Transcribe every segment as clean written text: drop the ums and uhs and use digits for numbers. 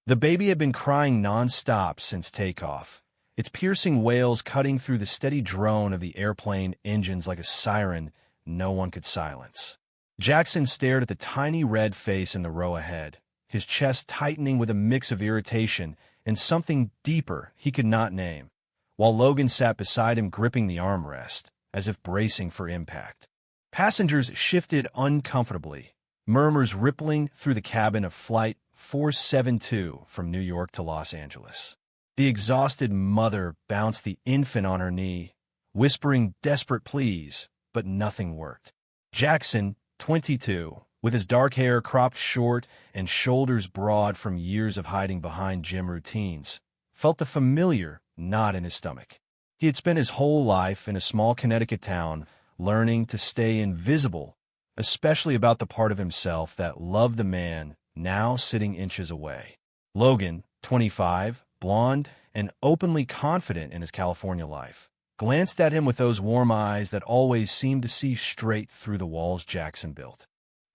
The baby had been crying non-stop since takeoff, its piercing wails cutting through the steady drone of the airplane engines like a siren no one could silence. Jackson stared at the tiny red face in the row ahead, his chest tightening with a mix of irritation and something deeper he could not name, while Logan sat beside him gripping the armrest, as if bracing for impact. Passengers shifted uncomfortably, murmurs rippling through the cabin of Flight 472 from New York to Los Angeles. The exhausted mother bounced the infant on her knee, whispering desperate pleas, but nothing worked. Jackson, 22, with his dark hair cropped short and shoulders broad from years of hiding behind gym routines, felt the familiar knot in his stomach. He had spent his whole life in a small Connecticut town learning to stay invisible, especially about the part of himself that loved the man now sitting inches away. Logan, 25, blonde, and openly confident in his California life, glanced at him with those warm eyes that always seemed to see straight through the walls Jackson built.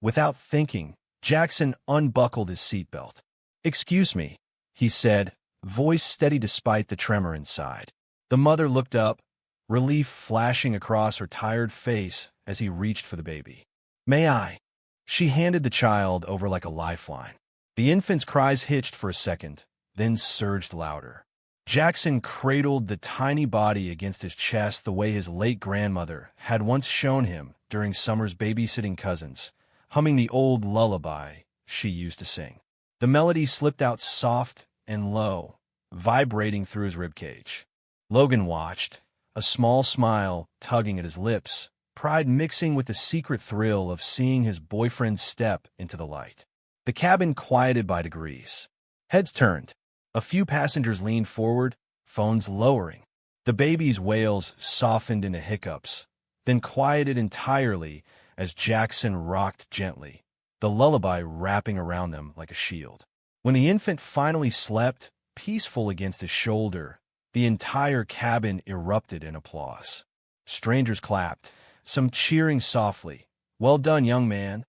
Without thinking, Jackson unbuckled his seatbelt. "Excuse me," he said, voice steady despite the tremor inside. The mother looked up, relief flashing across her tired face as he reached for the baby. "May I?" She handed the child over like a lifeline. The infant's cries hitched for a second, then surged louder. Jackson cradled the tiny body against his chest the way his late grandmother had once shown him during summers babysitting cousins, humming the old lullaby she used to sing. The melody slipped out soft and low, vibrating through his ribcage. Logan watched, a small smile tugging at his lips, pride mixing with the secret thrill of seeing his boyfriend step into the light. The cabin quieted by degrees. Heads turned. A few passengers leaned forward, phones lowering. The baby's wails softened into hiccups, then quieted entirely as Jackson rocked gently, the lullaby wrapping around them like a shield. When the infant finally slept, peaceful against his shoulder, the entire cabin erupted in applause. Strangers clapped, some cheering softly. "Well done, young man."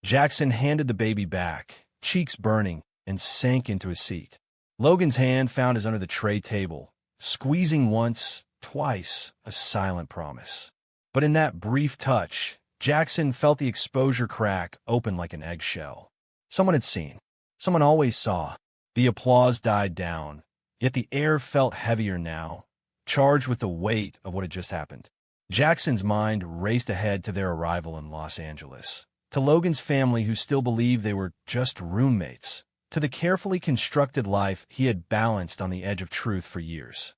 Jackson handed the baby back, cheeks burning, and sank into his seat. Logan's hand found his under the tray table, squeezing once, twice, a silent promise. But in that brief touch, Jackson felt the exposure crack open like an eggshell. Someone had seen. Someone always saw. The applause died down, yet the air felt heavier now, charged with the weight of what had just happened. Jackson's mind raced ahead to their arrival in Los Angeles, to Logan's family who still believed they were just roommates, to the carefully constructed life he had balanced on the edge of truth for years.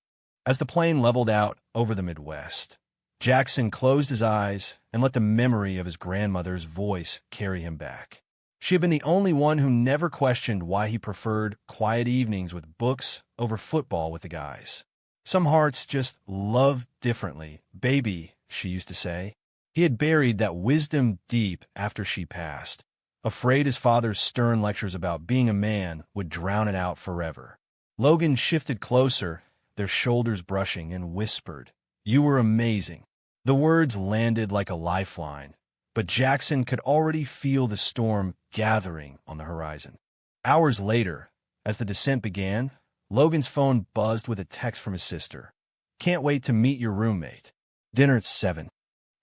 As the plane leveled out over the Midwest, Jackson closed his eyes and let the memory of his grandmother's voice carry him back. She had been the only one who never questioned why he preferred quiet evenings with books over football with the guys. Some hearts just love differently, baby, she used to say. He had buried that wisdom deep after she passed, afraid his father's stern lectures about being a man would drown it out forever. Logan shifted closer, their shoulders brushing, and whispered, "You were amazing." The words landed like a lifeline, but Jackson could already feel the storm gathering on the horizon. Hours later, as the descent began, Logan's phone buzzed with a text from his sister. "Can't wait to meet your roommate. Dinner at 7.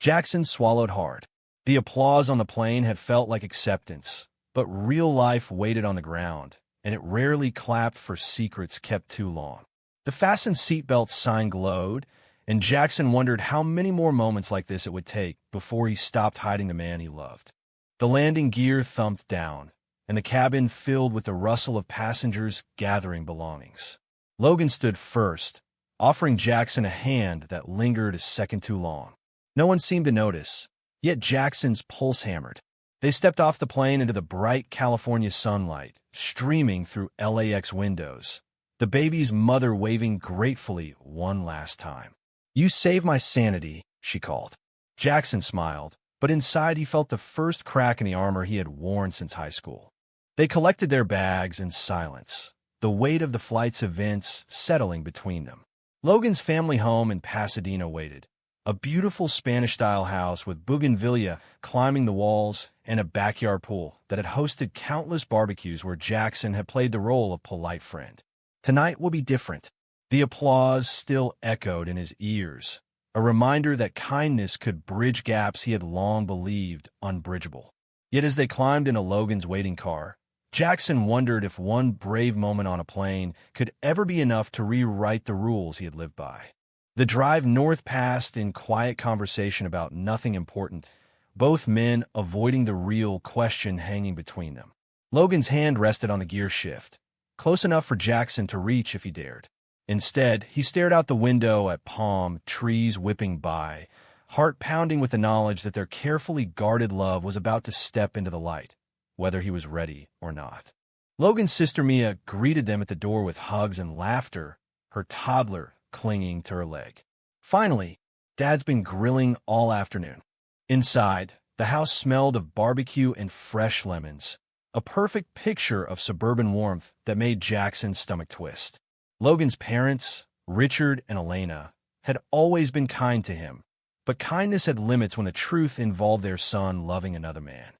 Jackson swallowed hard. The applause on the plane had felt like acceptance, but real life waited on the ground, and it rarely clapped for secrets kept too long. The fastened seatbelt sign glowed, and Jackson wondered how many more moments like this it would take before he stopped hiding the man he loved. The landing gear thumped down, and the cabin filled with the rustle of passengers gathering belongings. Logan stood first, offering Jackson a hand that lingered a second too long. No one seemed to notice, yet Jackson's pulse hammered. They stepped off the plane into the bright California sunlight, streaming through LAX windows, the baby's mother waving gratefully one last time. "You saved my sanity," she called. Jackson smiled, but inside he felt the first crack in the armor he had worn since high school. They collected their bags in silence, the weight of the flight's events settling between them. Logan's family home in Pasadena waited, a beautiful Spanish-style house with bougainvillea climbing the walls and a backyard pool that had hosted countless barbecues where Jackson had played the role of polite friend. Tonight will be different. The applause still echoed in his ears, a reminder that kindness could bridge gaps he had long believed unbridgeable. Yet as they climbed into Logan's waiting car, Jackson wondered if one brave moment on a plane could ever be enough to rewrite the rules he had lived by. The drive north passed in quiet conversation about nothing important, both men avoiding the real question hanging between them. Logan's hand rested on the gear shift, close enough for Jackson to reach if he dared. Instead, he stared out the window at palm trees whipping by, heart pounding with the knowledge that their carefully guarded love was about to step into the light, whether he was ready or not. Logan's sister Mia greeted them at the door with hugs and laughter, her toddler clinging to her leg. Finally, Dad's been grilling all afternoon. Inside, the house smelled of barbecue and fresh lemons, a perfect picture of suburban warmth that made Jackson's stomach twist. Logan's parents, Richard and Elena, had always been kind to him, but kindness had limits when the truth involved their son loving another man.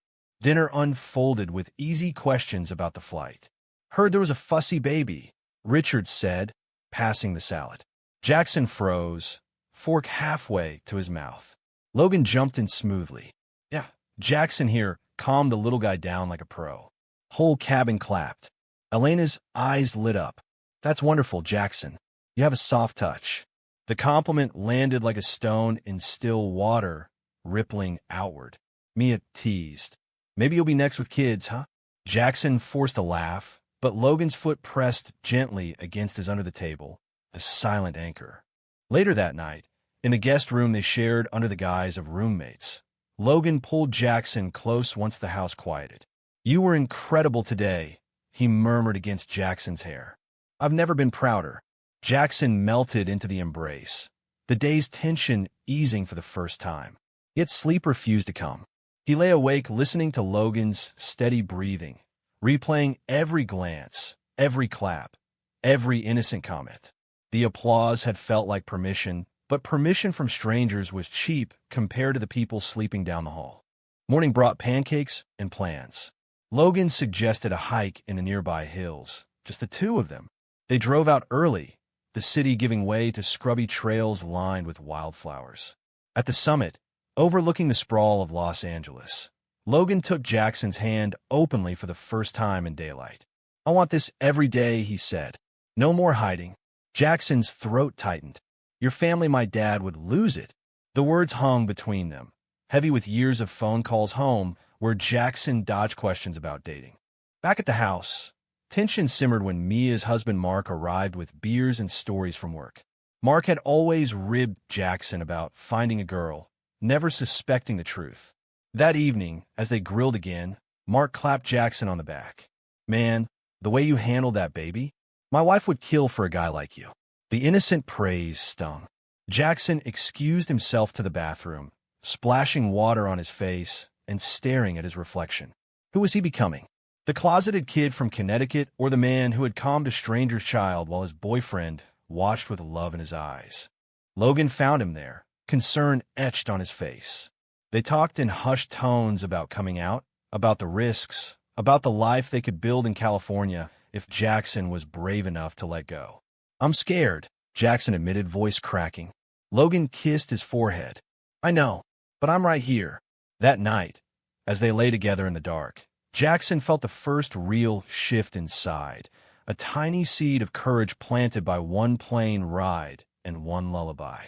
Dinner unfolded with easy questions about the flight. "Heard there was a fussy baby," Richard said, passing the salad. Jackson froze, fork halfway to his mouth. Logan jumped in smoothly. "Yeah, Jackson here," calmed the little guy down like a pro. Whole cabin clapped. Elena's eyes lit up. "That's wonderful, Jackson. You have a soft touch." The compliment landed like a stone in still water, rippling outward. Mia teased. "Maybe you'll be next with kids, huh?" Jackson forced a laugh, but Logan's foot pressed gently against his under the table, a silent anchor. Later that night, in the guest room they shared under the guise of roommates, Logan pulled Jackson close once the house quieted. "You were incredible today," he murmured against Jackson's hair. "I've never been prouder." Jackson melted into the embrace, the day's tension easing for the first time. Yet sleep refused to come. He lay awake listening to Logan's steady breathing, replaying every glance, every clap, every innocent comment. The applause had felt like permission, but permission from strangers was cheap compared to the people sleeping down the hall. Morning brought pancakes and plans. Logan suggested a hike in the nearby hills, just the two of them. They drove out early, the city giving way to scrubby trails lined with wildflowers. At the summit, overlooking the sprawl of Los Angeles, Logan took Jackson's hand openly for the first time in daylight. "I want this every day," he said. "No more hiding." Jackson's throat tightened. "Your family, my dad, would lose it." The words hung between them, heavy with years of phone calls home where Jackson dodged questions about dating. Back at the house, tension simmered when Mia's husband Mark arrived with beers and stories from work. Mark had always ribbed Jackson about finding a girl, never suspecting the truth. That evening, as they grilled again, Mark clapped Jackson on the back. "Man, the way you handled that baby, my wife would kill for a guy like you." The innocent praise stung. Jackson excused himself to the bathroom, splashing water on his face and staring at his reflection. Who was he becoming? The closeted kid from Connecticut, or the man who had calmed a stranger's child while his boyfriend watched with love in his eyes? Logan found him there, concern etched on his face. They talked in hushed tones about coming out, about the risks, about the life they could build in California if Jackson was brave enough to let go. "I'm scared," Jackson admitted, voice cracking. Logan kissed his forehead. "I know, but I'm right here." That night, as they lay together in the dark, Jackson felt the first real shift inside, a tiny seed of courage planted by one plane ride and one lullaby.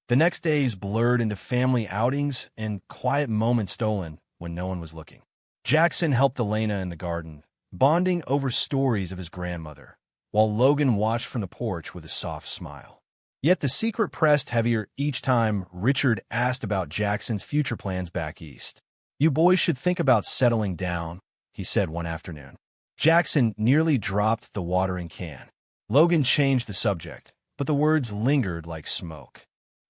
The next days blurred into family outings and quiet moments stolen when no one was looking. Jackson helped Elena in the garden, bonding over stories of his grandmother, while Logan watched from the porch with a soft smile. Yet the secret pressed heavier each time Richard asked about Jackson's future plans back east. "You boys should think about settling down," he said one afternoon. Jackson nearly dropped the watering can. Logan changed the subject, but the words lingered like smoke.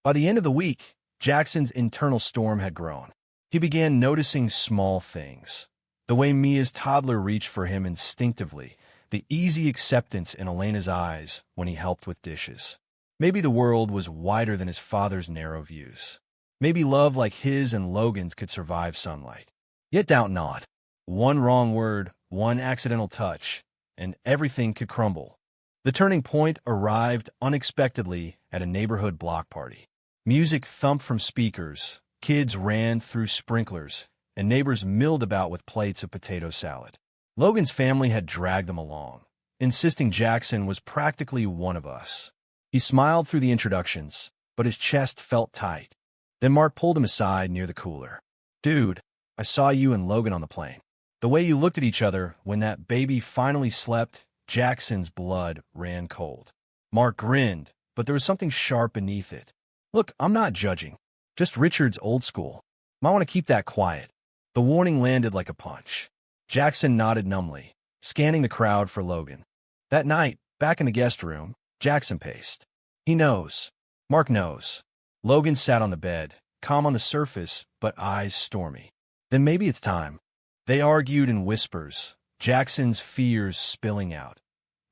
By the end of the week, Jackson's internal storm had grown. He began noticing small things. The way Mia's toddler reached for him instinctively, the easy acceptance in Elena's eyes when he helped with dishes. Maybe the world was wider than his father's narrow views. Maybe love like his and Logan's could survive sunlight. Yet doubt not. One wrong word, one accidental touch, and everything could crumble. The turning point arrived unexpectedly at a neighborhood block party. Music thumped from speakers, kids ran through sprinklers, and neighbors milled about with plates of potato salad. Logan's family had dragged them along, insisting Jackson was practically one of us. He smiled through the introductions, but his chest felt tight. Then Mark pulled him aside near the cooler. "Dude, I saw you and Logan on the plane. The way you looked at each other when that baby finally slept," Jackson's blood ran cold. Mark grinned, but there was something sharp beneath it. "Look, I'm not judging. Just Richard's old school. Might want to keep that quiet." The warning landed like a punch. Jackson nodded numbly, scanning the crowd for Logan. That night, back in the guest room, Jackson paced. He knows. Mark knows. Logan sat on the bed, calm on the surface, but eyes stormy. Then maybe it's time. They argued in whispers, Jackson's fears spilling out.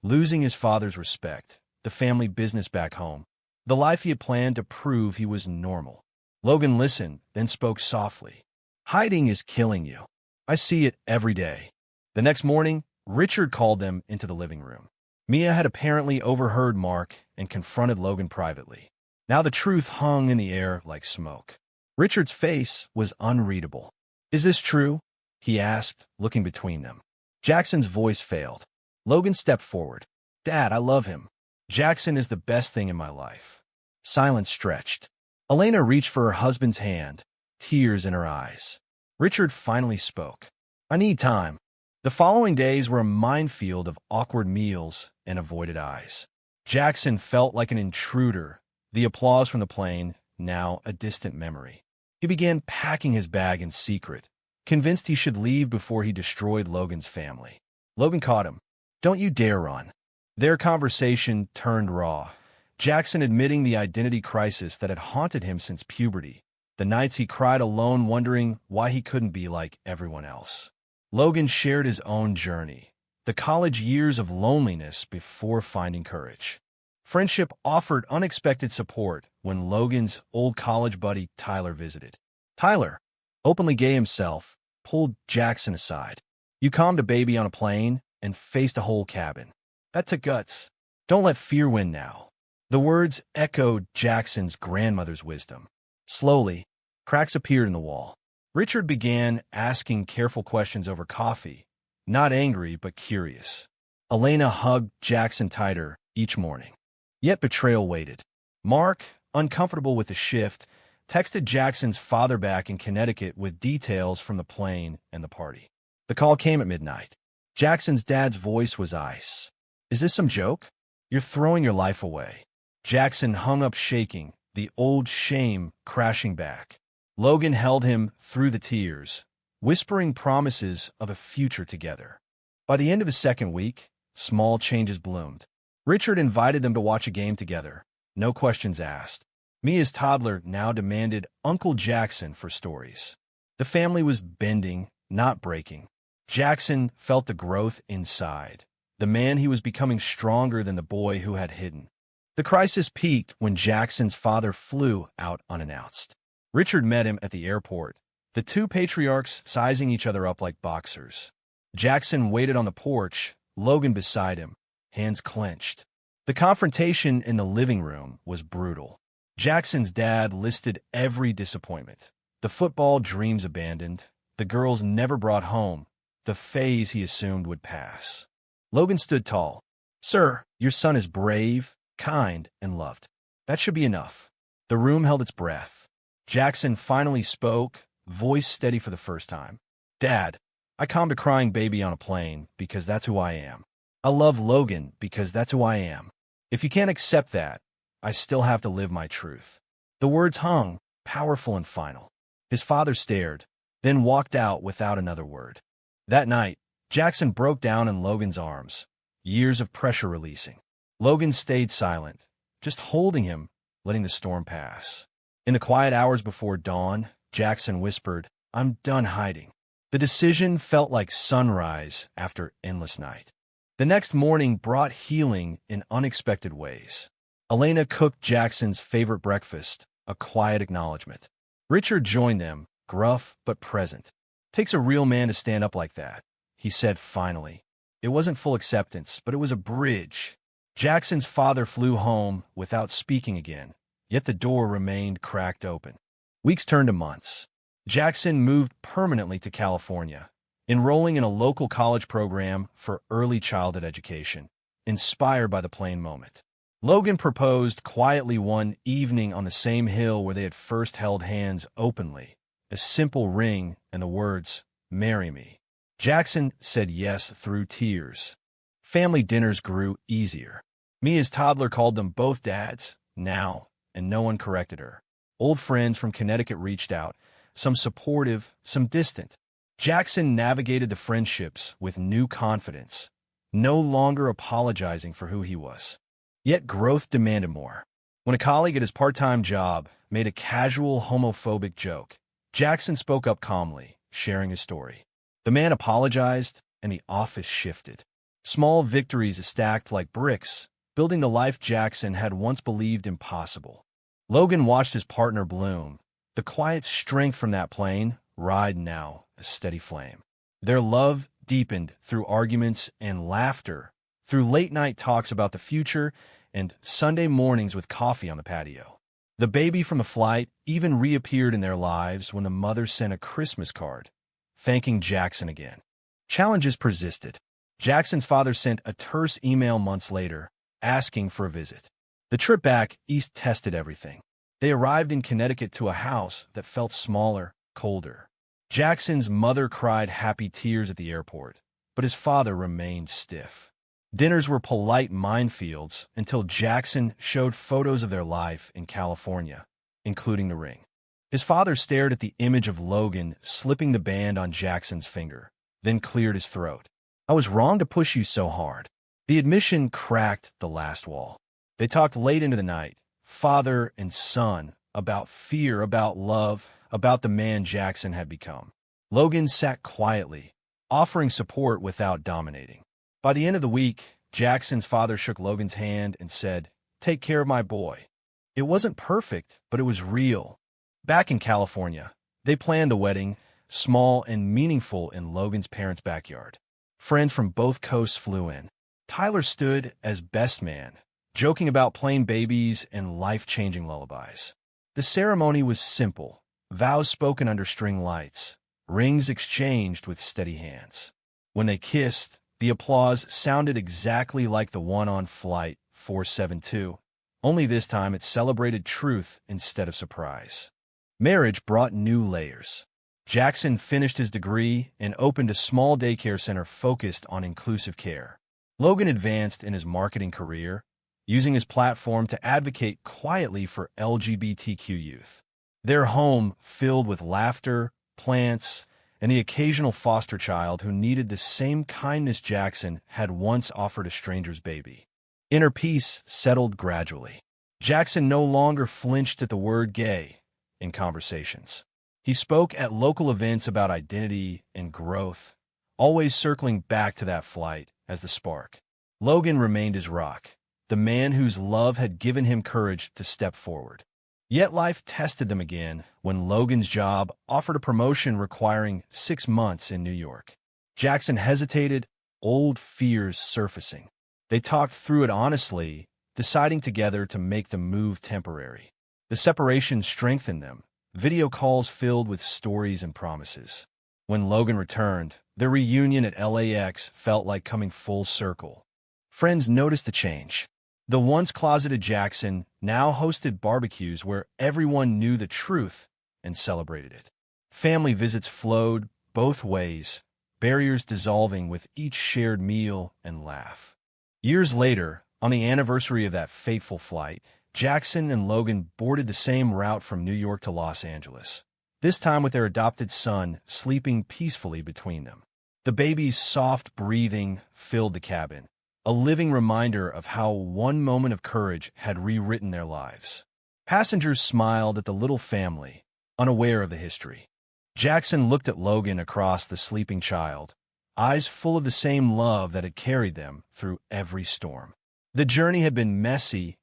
Losing his father's respect, the family business back home, the life he had planned to prove he was normal. Logan listened, then spoke softly. "Hiding is killing you. I see it every day." The next morning, Richard called them into the living room. Mia had apparently overheard Mark and confronted Logan privately. Now the truth hung in the air like smoke. Richard's face was unreadable. "Is this true?" he asked, looking between them. Jackson's voice failed. Logan stepped forward. "Dad, I love him. Jackson is the best thing in my life." Silence stretched. Elena reached for her husband's hand, tears in her eyes. Richard finally spoke. "I need time." The following days were a minefield of awkward meals and avoided eyes. Jackson felt like an intruder, the applause from the plane now a distant memory. He began packing his bag in secret, convinced he should leave before he destroyed Logan's family. Logan caught him. "Don't you dare run." Their conversation turned raw, Jackson admitting the identity crisis that had haunted him since puberty, the nights he cried alone wondering why he couldn't be like everyone else. Logan shared his own journey, the college years of loneliness before finding courage. Friendship offered unexpected support when Logan's old college buddy Tyler visited. Tyler, openly gay himself, pulled Jackson aside. "You calmed a baby on a plane and faced a whole cabin. That took guts. Don't let fear win now." The words echoed Jackson's grandmother's wisdom. Slowly, cracks appeared in the wall. Richard began asking careful questions over coffee, not angry but curious. Elena hugged Jackson tighter each morning. Yet betrayal waited. Mark, uncomfortable with the shift, texted Jackson's father back in Connecticut with details from the plane and the party. The call came at midnight. Jackson's dad's voice was ice. "Is this some joke? You're throwing your life away." Jackson hung up shaking, the old shame crashing back. Logan held him through the tears, whispering promises of a future together. By the end of the second week, small changes bloomed. Richard invited them to watch a game together, no questions asked. Mia's toddler now demanded Uncle Jackson for stories. The family was bending, not breaking. Jackson felt the growth inside, the man he was becoming stronger than the boy who had hidden. The crisis peaked when Jackson's father flew out unannounced. Richard met him at the airport, the two patriarchs sizing each other up like boxers. Jackson waited on the porch, Logan beside him, hands clenched. The confrontation in the living room was brutal. Jackson's dad listed every disappointment. The football dreams abandoned, the girls never brought home, the phase he assumed would pass. Logan stood tall. "Sir, your son is brave, kind, and loved. That should be enough." The room held its breath. Jackson finally spoke, voice steady for the first time. "Dad, I calmed a crying baby on a plane because that's who I am. I love Logan because that's who I am. If you can't accept that, I still have to live my truth." The words hung, powerful and final. His father stared, then walked out without another word. That night, Jackson broke down in Logan's arms, years of pressure releasing. Logan stayed silent, just holding him, letting the storm pass. In the quiet hours before dawn, Jackson whispered, "I'm done hiding." The decision felt like sunrise after endless night. The next morning brought healing in unexpected ways. Elena cooked Jackson's favorite breakfast, a quiet acknowledgement. Richard joined them, gruff but present. "Takes a real man to stand up like that," he said finally. It wasn't full acceptance, but it was a bridge. Jackson's father flew home without speaking again, yet the door remained cracked open. Weeks turned to months. Jackson moved permanently to California, enrolling in a local college program for early childhood education, inspired by the plain moment. Logan proposed quietly one evening on the same hill where they had first held hands openly, a simple ring and the words, "Marry me." Jackson said yes through tears. Family dinners grew easier. Mia's toddler called them both dads, now, and no one corrected her. Old friends from Connecticut reached out, some supportive, some distant. Jackson navigated the friendships with new confidence, no longer apologizing for who he was. Yet growth demanded more. When a colleague at his part-time job made a casual homophobic joke, Jackson spoke up calmly, sharing his story. The man apologized, and the office shifted. Small victories stacked like bricks, building the life Jackson had once believed impossible. Logan watched his partner bloom. The quiet strength from that plane ride now a steady flame. Their love deepened through arguments and laughter, through late-night talks about the future and Sunday mornings with coffee on the patio. The baby from the flight even reappeared in their lives when the mother sent a Christmas card, thanking Jackson again. Challenges persisted. Jackson's father sent a terse email months later, asking for a visit. The trip back east tested everything. They arrived in Connecticut to a house that felt smaller, colder. Jackson's mother cried happy tears at the airport, but his father remained stiff. Dinners were polite minefields until Jackson showed photos of their life in California, including the ring. His father stared at the image of Logan slipping the band on Jackson's finger, then cleared his throat. "I was wrong to push you so hard." The admission cracked the last wall. They talked late into the night, father and son, about fear, about love, about the man Jackson had become. Logan sat quietly, offering support without dominating. By the end of the week, Jackson's father shook Logan's hand and said, "Take care of my boy." It wasn't perfect, but it was real. Back in California, they planned the wedding, small and meaningful, in Logan's parents' backyard. Friends from both coasts flew in. Tyler stood as best man, joking about plain babies and life-changing lullabies. The ceremony was simple, vows spoken under string lights, rings exchanged with steady hands. When they kissed, the applause sounded exactly like the one on Flight 472, only this time it celebrated truth instead of surprise. Marriage brought new layers. Jackson finished his degree and opened a small daycare center focused on inclusive care. Logan advanced in his marketing career, using his platform to advocate quietly for LGBTQ youth. Their home filled with laughter, plants, and the occasional foster child who needed the same kindness Jackson had once offered a stranger's baby. Inner peace settled gradually. Jackson no longer flinched at the word gay in conversations. He spoke at local events about identity and growth, always circling back to that flight as the spark. Logan remained his rock, the man whose love had given him courage to step forward. Yet life tested them again when Logan's job offered a promotion requiring 6 months in New York. Jackson hesitated, old fears surfacing. They talked through it honestly, deciding together to make the move temporary. The separation strengthened them, video calls filled with stories and promises. When Logan returned, their reunion at LAX felt like coming full circle. Friends noticed the change. The once closeted Jackson now hosted barbecues where everyone knew the truth and celebrated it. Family visits flowed both ways, barriers dissolving with each shared meal and laugh. Years later, on the anniversary of that fateful flight, Jackson and Logan boarded the same route from New York to Los Angeles, this time with their adopted son sleeping peacefully between them. The baby's soft breathing filled the cabin, a living reminder of how one moment of courage had rewritten their lives. Passengers smiled at the little family, unaware of the history. Jackson looked at Logan across the sleeping child, eyes full of the same love that had carried them through every storm. The journey had been messy,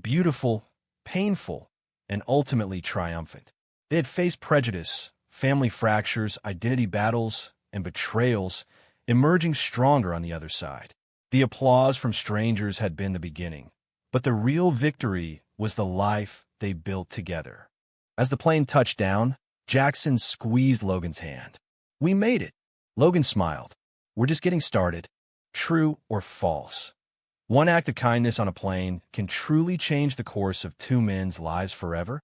beautiful, painful, and ultimately triumphant. They had faced prejudice, family fractures, identity battles, and betrayals, emerging stronger on the other side. The applause from strangers had been the beginning, but the real victory was the life they built together. As the plane touched down, Jackson squeezed Logan's hand. "We made it." Logan smiled. "We're just getting started." True or false? One act of kindness on a plane can truly change the course of two men's lives forever.